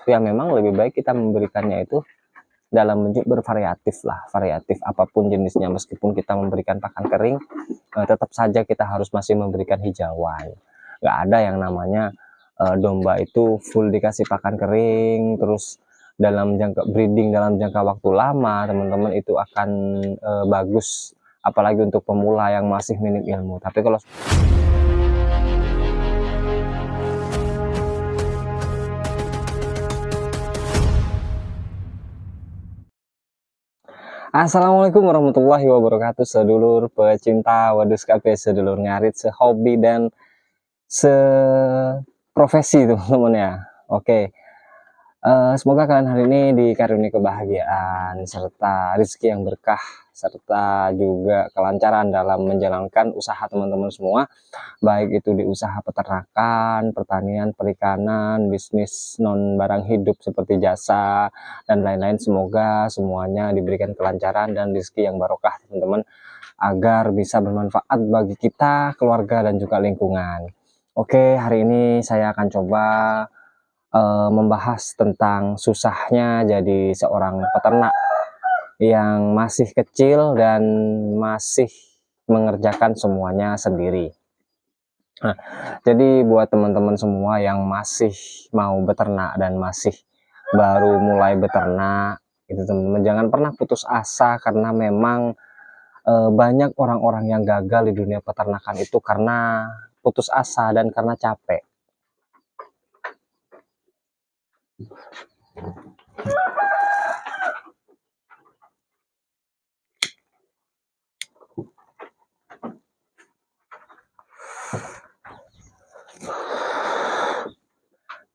ya memang lebih baik kita memberikannya itu dalam bentuk bervariatif lah, variatif apapun jenisnya. Meskipun kita memberikan pakan kering, tetap saja kita harus masih memberikan hijauan. Nggak ada yang namanya domba itu full dikasih pakan kering terus dalam jangka breeding dalam jangka waktu lama, teman-teman, itu akan bagus, apalagi untuk pemula yang masih minim ilmu. Tapi kalau Assalamualaikum warahmatullahi wabarakatuh, sedulur pecinta wadus kafe, sedulur ngarit, sehobi dan seprofesi, teman-teman ya. Oke, semoga kalian hari ini dikaruniai kebahagiaan serta rezeki yang berkah, serta juga kelancaran dalam menjalankan usaha teman-teman semua, baik itu di usaha peternakan, pertanian, perikanan, bisnis non barang hidup seperti jasa dan lain-lain. Semoga semuanya diberikan kelancaran dan rezeki yang barokah, teman-teman, agar bisa bermanfaat bagi kita, keluarga, dan juga lingkungan. Oke, hari ini saya akan coba membahas tentang susahnya jadi seorang peternak yang masih kecil dan masih mengerjakan semuanya sendiri. Nah, jadi buat teman-teman semua yang masih mau beternak dan masih baru mulai beternak, itu teman-teman jangan pernah putus asa, karena memang banyak orang-orang yang gagal di dunia peternakan itu karena putus asa dan karena capek.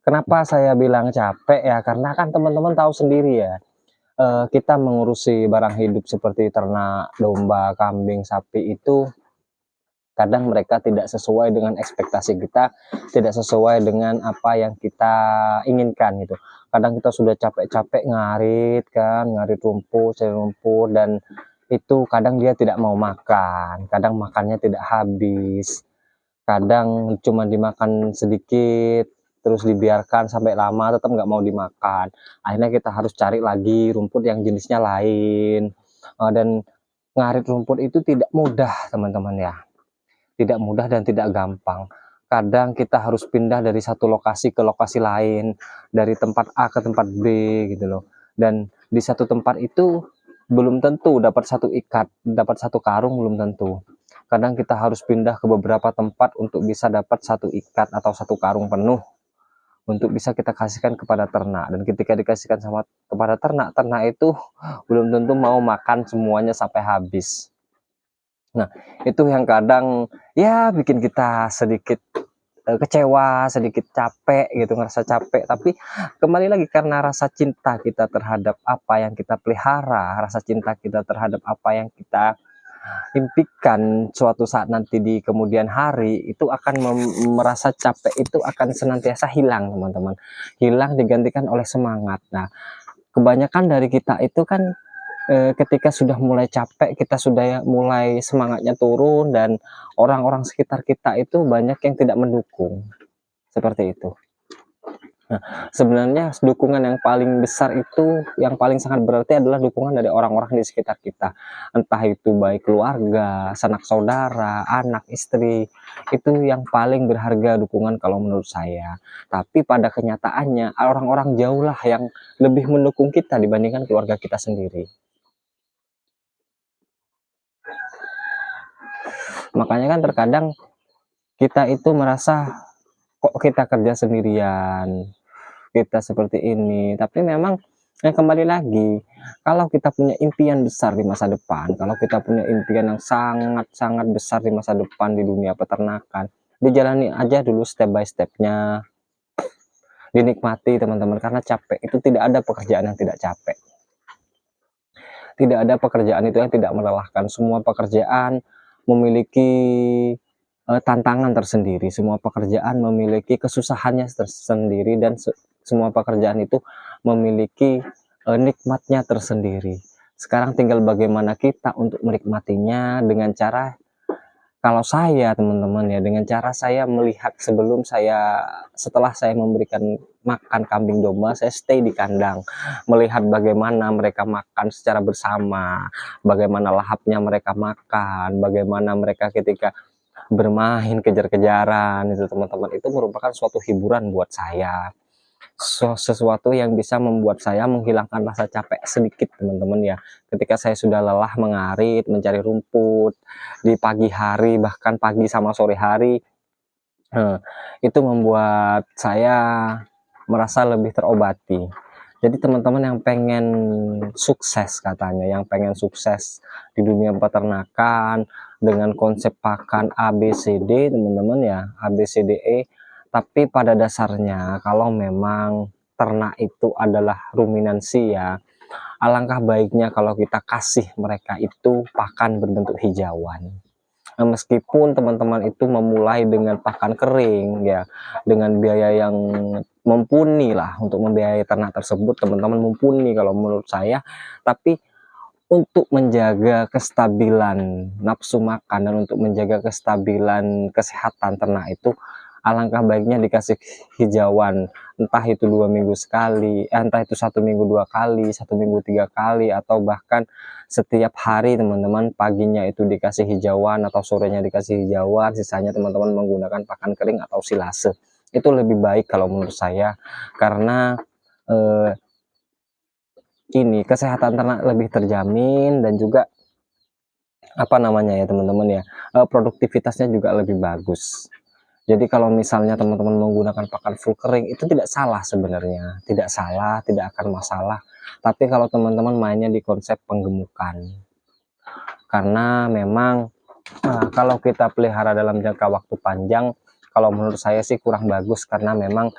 Kenapa saya bilang capek ya? Karena kan teman-teman tahu sendiri ya, kita mengurusi barang hidup seperti ternak, domba, kambing, sapi itu kadang mereka tidak sesuai dengan ekspektasi kita, tidak sesuai dengan apa yang kita inginkan gitu. Kadang kita sudah capek-capek ngarit kan, ngarit rumput, cari rumput, dan itu kadang dia tidak mau makan, kadang makannya tidak habis, kadang cuma dimakan sedikit, terus dibiarkan sampai lama tetap nggak mau dimakan. Akhirnya kita harus cari lagi rumput yang jenisnya lain. Dan ngarit rumput itu tidak mudah, teman-teman ya. Tidak mudah dan tidak gampang. Kadang kita harus pindah dari satu lokasi ke lokasi lain, dari tempat A ke tempat B gitu loh. Dan di satu tempat itu belum tentu dapat satu ikat, dapat satu karung belum tentu. Kadang kita harus pindah ke beberapa tempat untuk bisa dapat satu ikat atau satu karung penuh untuk bisa kita kasihkan kepada ternak. Dan ketika dikasihkan kepada ternak, ternak itu belum tentu mau makan semuanya sampai habis. Nah, itu yang kadang ya bikin kita sedikit kecewa, sedikit capek gitu, ngerasa capek. Tapi kembali lagi, karena rasa cinta kita terhadap apa yang kita pelihara, rasa cinta kita terhadap apa yang kita impikan suatu saat nanti di kemudian hari, itu akan merasa capek itu akan senantiasa hilang, teman-teman. Hilang digantikan oleh semangat. Nah, kebanyakan dari kita itu kan ketika sudah mulai capek, kita sudah mulai semangatnya turun, dan orang-orang sekitar kita itu banyak yang tidak mendukung, seperti itu. Nah, sebenarnya dukungan yang paling besar itu, yang paling sangat berarti adalah dukungan dari orang-orang di sekitar kita. Entah itu baik keluarga, sanak saudara, anak, istri, itu yang paling berharga dukungan kalau menurut saya. Tapi pada kenyataannya orang-orang jauhlah yang lebih mendukung kita dibandingkan keluarga kita sendiri. Makanya kan terkadang kita itu merasa kok kita kerja sendirian, kita seperti ini. Tapi memang kembali lagi, kalau kita punya impian besar di masa depan, kalau kita punya impian yang sangat-sangat besar di masa depan di dunia peternakan, dijalani aja dulu step by stepnya, dinikmati, teman-teman. Karena capek itu, tidak ada pekerjaan yang tidak capek, tidak ada pekerjaan itu yang tidak melelahkan. Semua pekerjaan memiliki tantangan tersendiri, semua pekerjaan memiliki kesusahannya tersendiri, dan semua pekerjaan itu memiliki nikmatnya tersendiri. Sekarang tinggal bagaimana kita untuk menikmatinya dengan cara, kalau saya, teman-teman ya, dengan cara saya melihat setelah saya memberikan makan kambing domba, saya stay di kandang, melihat bagaimana mereka makan secara bersama, bagaimana lahapnya mereka makan, bagaimana mereka ketika bermain kejar-kejaran itu teman-teman, itu merupakan suatu hiburan buat saya. Sesuatu yang bisa membuat saya menghilangkan rasa capek sedikit teman-teman ya. Ketika saya sudah lelah mengarit, mencari rumput di pagi hari, bahkan pagi sama sore hari, itu membuat saya merasa lebih terobati. Jadi teman-teman yang pengen sukses katanya, yang pengen sukses di dunia peternakan dengan konsep pakan ABCD teman-teman ya, ABCDE, tapi pada dasarnya kalau memang ternak itu adalah ruminansi ya, alangkah baiknya kalau kita kasih mereka itu pakan berbentuk hijauan. Meskipun teman-teman itu memulai dengan pakan kering ya, dengan biaya yang mumpuni lah untuk membiayai ternak tersebut, teman-teman mumpuni kalau menurut saya. Tapi untuk menjaga kestabilan nafsu makan dan untuk menjaga kestabilan kesehatan ternak itu, alangkah baiknya dikasih hijauan, entah itu 2 minggu sekali, entah itu 1 minggu 2 kali, 1 minggu 3 kali, atau bahkan setiap hari teman-teman, paginya itu dikasih hijauan atau sorenya dikasih hijauan, sisanya teman-teman menggunakan pakan kering atau silase. Itu lebih baik kalau menurut saya, karena ini kesehatan ternak lebih terjamin dan juga apa namanya ya teman-teman ya, produktivitasnya juga lebih bagus. Jadi kalau misalnya teman-teman menggunakan pakan full kering itu tidak salah sebenarnya, tidak salah, tidak akan masalah. Tapi kalau teman-teman mainnya di konsep penggemukan, karena memang kalau kita pelihara dalam jangka waktu panjang, kalau menurut saya sih kurang bagus, karena memang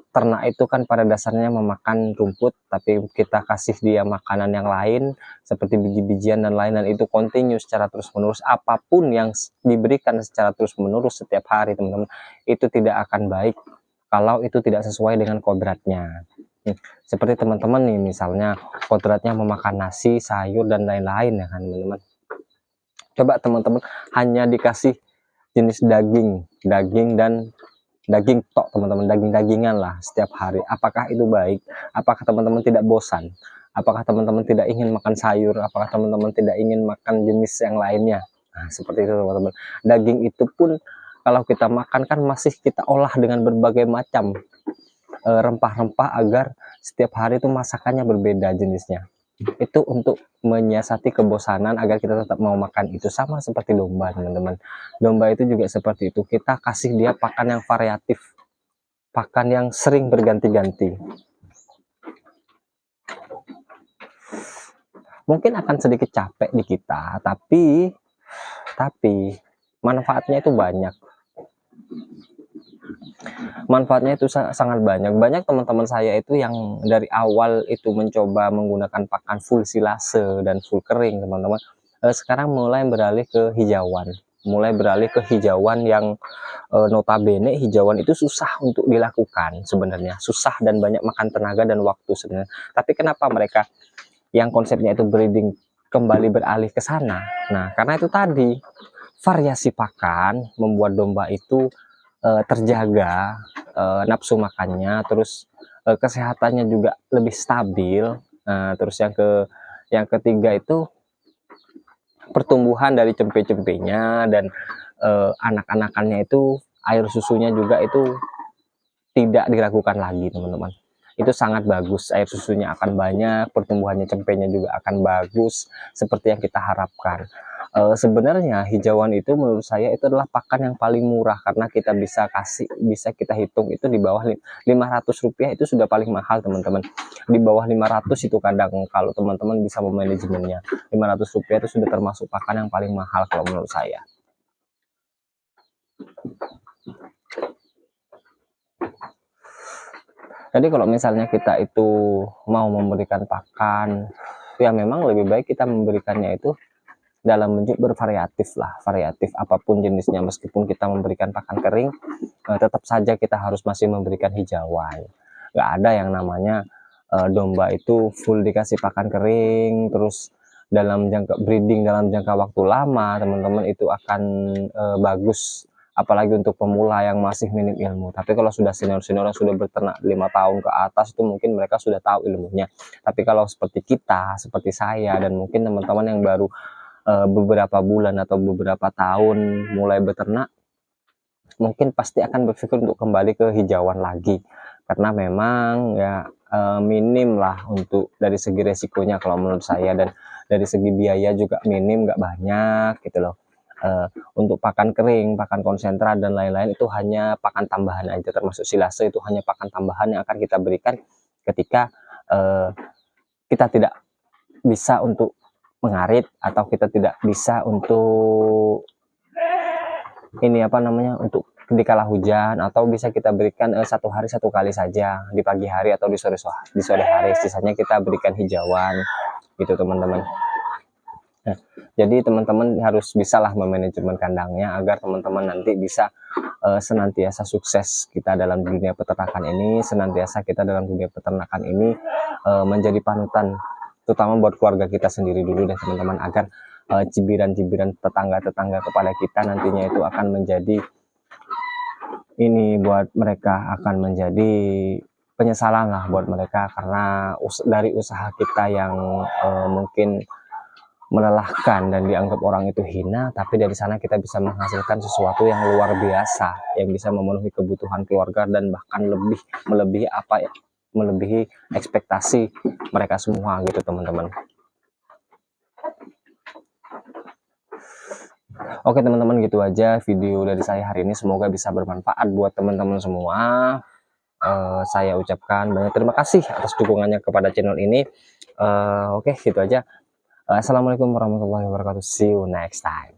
ternak itu kan pada dasarnya memakan rumput, tapi kita kasih dia makanan yang lain seperti biji-bijian dan lain, dan itu kontinu secara terus-menerus. Apapun yang diberikan secara terus-menerus setiap hari teman-teman, itu tidak akan baik kalau itu tidak sesuai dengan kodratnya. Seperti teman-teman nih, misalnya kodratnya memakan nasi, sayur dan lain-lain ya kan teman-teman. Coba teman-teman hanya dikasih jenis daging dan daging tok teman-teman, daging-dagingan lah setiap hari. Apakah itu baik? Apakah teman-teman tidak bosan? Apakah teman-teman tidak ingin makan sayur? Apakah teman-teman tidak ingin makan jenis yang lainnya? Nah, seperti itu teman-teman. Daging itu pun kalau kita makan kan masih kita olah dengan berbagai macam rempah-rempah agar setiap hari itu masakannya berbeda jenisnya. Itu untuk menyiasati kebosanan agar kita tetap mau makan. Itu sama seperti domba teman-teman. Domba itu juga seperti itu, kita kasih dia pakan yang variatif, pakan yang sering berganti-ganti. Mungkin akan sedikit capek di kita, tapi manfaatnya itu banyak. Manfaatnya itu sangat banyak teman-teman saya itu yang dari awal itu mencoba menggunakan pakan full silase dan full kering teman-teman, sekarang mulai beralih ke hijauan, yang notabene hijauan itu susah untuk dilakukan sebenarnya, susah dan banyak makan tenaga dan waktu sebenarnya. Tapi kenapa mereka yang konsepnya itu breeding kembali beralih ke sana? Nah, karena itu tadi, variasi pakan membuat domba itu terjaga nafsu makannya, terus kesehatannya juga lebih stabil. Terus yang ketiga itu pertumbuhan dari cempe-cempenya dan anak-anakannya itu, air susunya juga itu tidak diragukan lagi teman-teman. Itu sangat bagus, air susunya akan banyak, pertumbuhannya cempenya juga akan bagus seperti yang kita harapkan. Sebenarnya hijauan itu menurut saya itu adalah pakan yang paling murah, karena kita bisa kita hitung itu di bawah Rp500 itu sudah paling mahal teman-teman. Di bawah 500 itu kadang kalau teman-teman bisa memanajemennya, Rp500 itu sudah termasuk pakan yang paling mahal kalau menurut saya. Jadi kalau misalnya kita itu mau memberikan pakan, ya memang lebih baik kita memberikannya itu dalam bentuk bervariatif lah, variatif apapun jenisnya. Meskipun kita memberikan pakan kering, tetap saja kita harus masih memberikan hijauan. Nggak ada yang namanya domba itu full dikasih pakan kering terus dalam jangka breeding dalam jangka waktu lama teman-teman itu akan bagus apalagi untuk pemula yang masih minim ilmu. Tapi kalau sudah senior-senior yang sudah berternak 5 tahun ke atas, itu mungkin mereka sudah tahu ilmunya. Tapi kalau seperti kita, seperti saya, dan mungkin teman-teman yang baru beberapa bulan atau beberapa tahun mulai beternak, mungkin pasti akan berpikir untuk kembali ke hijauan lagi, karena memang ya minim lah untuk dari segi resikonya kalau menurut saya, dan dari segi biaya juga minim, nggak banyak gitu loh. Untuk pakan kering, pakan konsentrat dan lain-lain itu hanya pakan tambahan aja, termasuk silase itu hanya pakan tambahan yang akan kita berikan ketika kita tidak bisa untuk mengarit, atau kita tidak bisa untuk ini apa namanya, untuk dikala hujan, atau bisa kita berikan 1 hari 1 kali saja, di pagi hari atau di sore hari, sisanya kita berikan hijauan gitu teman-teman. Nah, jadi teman-teman harus bisalah memanajemen kandangnya agar teman-teman nanti bisa senantiasa sukses kita dalam dunia peternakan ini, senantiasa kita dalam dunia peternakan ini menjadi panutan, terutama buat keluarga kita sendiri dulu deh teman-teman, agar cibiran-cibiran tetangga-tetangga kepada kita nantinya itu akan menjadi ini buat mereka, akan menjadi penyesalan lah buat mereka, karena dari usaha kita yang mungkin melelahkan dan dianggap orang itu hina, tapi dari sana kita bisa menghasilkan sesuatu yang luar biasa, yang bisa memenuhi kebutuhan keluarga dan bahkan melebihi apa ya, melebihi ekspektasi mereka semua gitu teman-teman. Oke teman-teman, gitu aja video dari saya hari ini, semoga bisa bermanfaat buat teman-teman semua. Saya ucapkan banyak terima kasih atas dukungannya kepada channel ini. Oke, gitu aja. Assalamualaikum warahmatullahi wabarakatuh. See you next time.